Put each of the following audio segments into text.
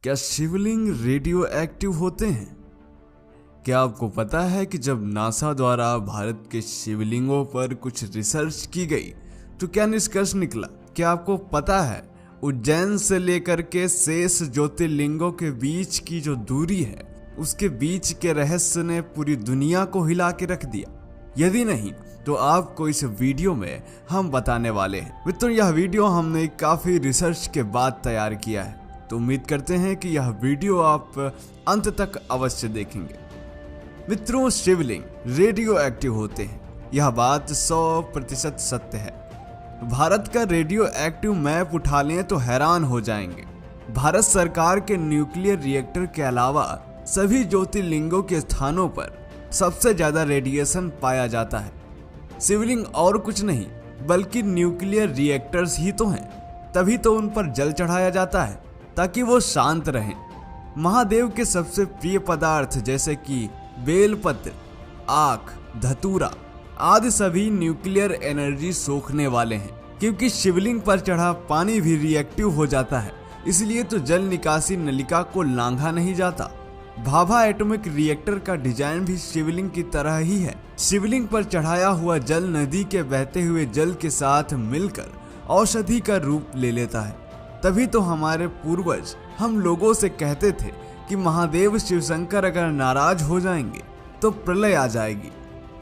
क्या शिवलिंग radio active होते हैं? क्या आपको पता है कि जब नासा द्वारा भारत के शिवलिंगों पर कुछ रिसर्च की गई तो क्या निष्कर्ष निकला? क्या आपको पता है उज्जैन से लेकर के शेष ज्योतिर्लिंगों के बीच की जो दूरी है उसके बीच के रहस्य ने पूरी दुनिया को हिला के रख दिया? यदि नहीं तो आपको इस वीडियो में हम बताने वाले हैं। मित्रों, यह वीडियो हमने काफी रिसर्च के बाद तैयार किया है, तो उम्मीद करते हैं कि यह वीडियो आप अंत तक अवश्य देखेंगे। मित्रों, शिवलिंग रेडियो एक्टिव होते हैं, यह बात 100% सत्य है। भारत का रेडियो एक्टिव मैप उठा लें तो हैरान हो जाएंगे। भारत सरकार के न्यूक्लियर रिएक्टर के अलावा सभी ज्योतिर्लिंगों के स्थानों पर सबसे ज्यादा रेडिएशन पाया जाता है। शिवलिंग और कुछ नहीं बल्कि न्यूक्लियर रिएक्टर्स ही तो हैं, तभी तो उन पर जल चढ़ाया जाता है ताकि वो शांत रहें। महादेव के सबसे प्रिय पदार्थ जैसे कि बेलपत्र, आक, धतूरा आदि सभी न्यूक्लियर एनर्जी सोखने वाले हैं। क्योंकि शिवलिंग पर चढ़ा पानी भी रिएक्टिव हो जाता है, इसलिए तो जल निकासी नलिका को लांघा नहीं जाता। भाभा एटॉमिक रिएक्टर का डिजाइन भी शिवलिंग की तरह ही है। शिवलिंग पर चढ़ाया हुआ जल नदी के बहते हुए जल के साथ मिलकर औषधि का रूप ले लेता है। तभी तो हमारे पूर्वज हम लोगों से कहते थे कि महादेव शिवशंकर अगर नाराज हो जाएंगे तो प्रलय आ जाएगी।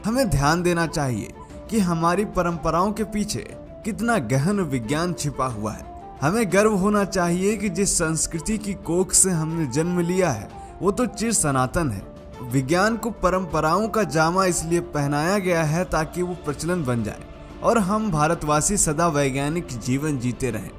हमें ध्यान देना चाहिए कि हमारी परंपराओं के पीछे कितना गहन विज्ञान छिपा हुआ है। हमें गर्व होना चाहिए कि जिस संस्कृति की कोख से हमने जन्म लिया है वो तो चिर सनातन है। विज्ञान को परंपराओं का जामा इसलिए पहनाया गया है ताकि वो प्रचलन बन जाए और हम भारतवासी सदा वैज्ञानिक जीवन जीते रहें।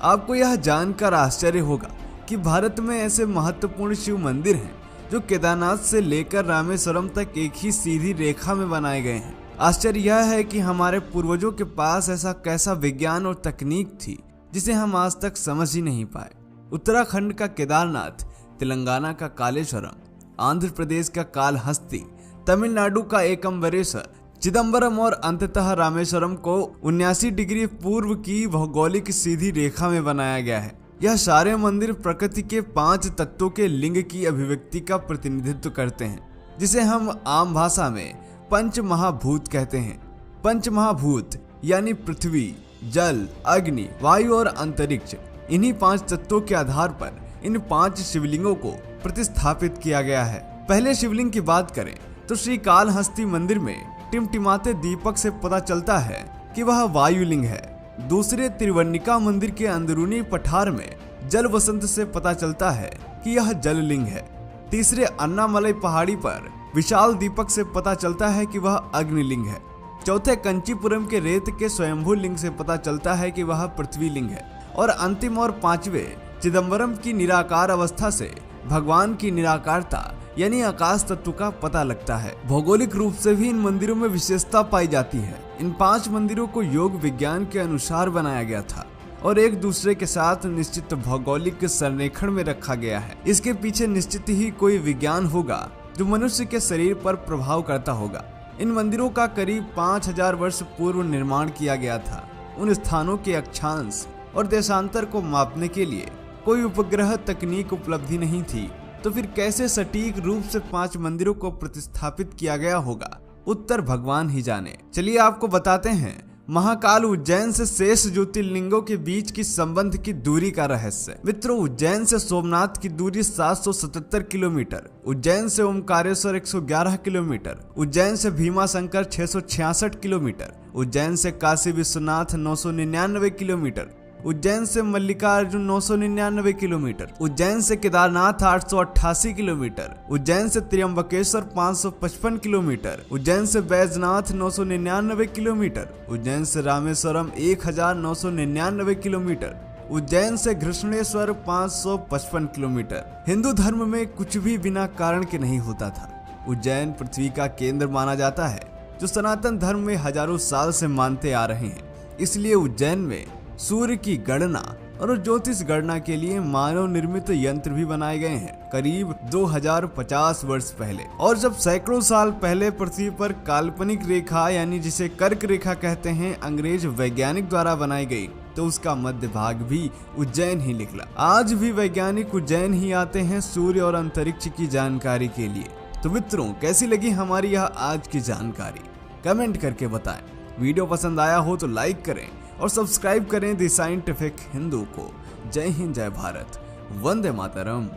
आपको यह जानकर आश्चर्य होगा कि भारत में ऐसे महत्वपूर्ण शिव मंदिर हैं जो केदारनाथ से लेकर रामेश्वरम तक एक ही सीधी रेखा में बनाए गए हैं। आश्चर्य यह है कि हमारे पूर्वजों के पास ऐसा कैसा विज्ञान और तकनीक थी जिसे हम आज तक समझ ही नहीं पाए। उत्तराखंड का केदारनाथ, तेलंगाना का कालेश्वरम, आंध्र प्रदेश का कालहस्ती, तमिलनाडु का एकम्बरेश्वर, चिदम्बरम और अंततः रामेश्वरम को 79 डिग्री पूर्व की भौगोलिक सीधी रेखा में बनाया गया है। यह सारे मंदिर प्रकृति के 5 तत्वों के लिंग की अभिव्यक्ति का प्रतिनिधित्व करते हैं, जिसे हम आम भाषा में पंच महाभूत कहते हैं। पंच महाभूत यानी पृथ्वी, जल, अग्नि, वायु और अंतरिक्ष। इन्हीं 5 तत्वों के आधार पर इन 5 शिवलिंगों को प्रतिस्थापित किया गया है। पहले शिवलिंग की बात करें तो श्री कालहस्ती मंदिर में टिमटिमाते दीपक से पता चलता है कि वह वायुलिंग है। दूसरे त्रिवर्णिका मंदिर के अंदरूनी पठार में जल वसंत से पता चलता है कि यह जललिंग है। तीसरे अन्नामलई पहाड़ी पर विशाल दीपक से पता चलता है कि वह अग्निलिंग है। चौथे कंचीपुरम के रेत के स्वयंभू लिंग से पता चलता है कि वह पृथ्वी लिंग है। और अंतिम और 5वें चिदम्बरम की निराकार अवस्था से भगवान की निराकारता यानी आकाश तत्व का पता लगता है। भौगोलिक रूप से भी इन मंदिरों में विशेषता पाई जाती है। इन 5 मंदिरों को योग विज्ञान के अनुसार बनाया गया था और एक दूसरे के साथ निश्चित भौगोलिक संरेखण में रखा गया है। इसके पीछे निश्चित ही कोई विज्ञान होगा जो मनुष्य के शरीर पर प्रभाव करता होगा। इन मंदिरों का करीब 5000 वर्ष पूर्व निर्माण किया गया था। उन स्थानों के अक्षांश और देशांतर को मापने के लिए कोई उपग्रह तकनीक उपलब्धि नहीं थी, तो फिर कैसे सटीक रूप से 5 मंदिरों को प्रतिस्थापित किया गया होगा? उत्तर भगवान ही जाने। चलिए आपको बताते हैं महाकाल उज्जैन से शेष ज्योतिर्लिंगों के बीच की संबंध की दूरी का रहस्य। मित्रों, उज्जैन से सोमनाथ की दूरी 777 किलोमीटर, उज्जैन से ओमकारेश्वर 111 किलोमीटर, उज्जैन से भीमाशंकर 666 किलोमीटर, उज्जैन से काशी विश्वनाथ 999 किलोमीटर, उज्जैन से मल्लिकार्जुन 999 किलोमीटर, उज्जैन से केदारनाथ 888 किलोमीटर, उज्जैन से त्र्यंबकेश्वर 555 किलोमीटर, उज्जैन से बैजनाथ 999 किलोमीटर, उज्जैन से रामेश्वरम 1999 किलोमीटर, उज्जैन से घृष्णेश्वर 555 किलोमीटर। हिंदू धर्म में कुछ भी बिना कारण के नहीं होता था। उज्जैन पृथ्वी का केंद्र माना जाता है, जो सनातन धर्म में हजारों साल से मानते आ रहे हैं। इसलिए उज्जैन में सूर्य की गणना और ज्योतिष गणना के लिए मानव निर्मित यंत्र भी बनाए गए हैं करीब 2050 वर्ष पहले। और जब सैकड़ों साल पहले पृथ्वी पर काल्पनिक रेखा यानी जिसे कर्क रेखा कहते हैं अंग्रेज वैज्ञानिक द्वारा बनाई गई, तो उसका मध्य भाग भी उज्जैन ही निकला। आज भी वैज्ञानिक उज्जैन ही आते हैं सूर्य और अंतरिक्ष की जानकारी के लिए। तो मित्रों, कैसी लगी हमारी यह आज की जानकारी, कमेंट करके बताएं। वीडियो पसंद आया हो तो लाइक करें और सब्सक्राइब करें द साइंटिफिक हिंदू को। जय हिंद, जय भारत, वंदे मातरम।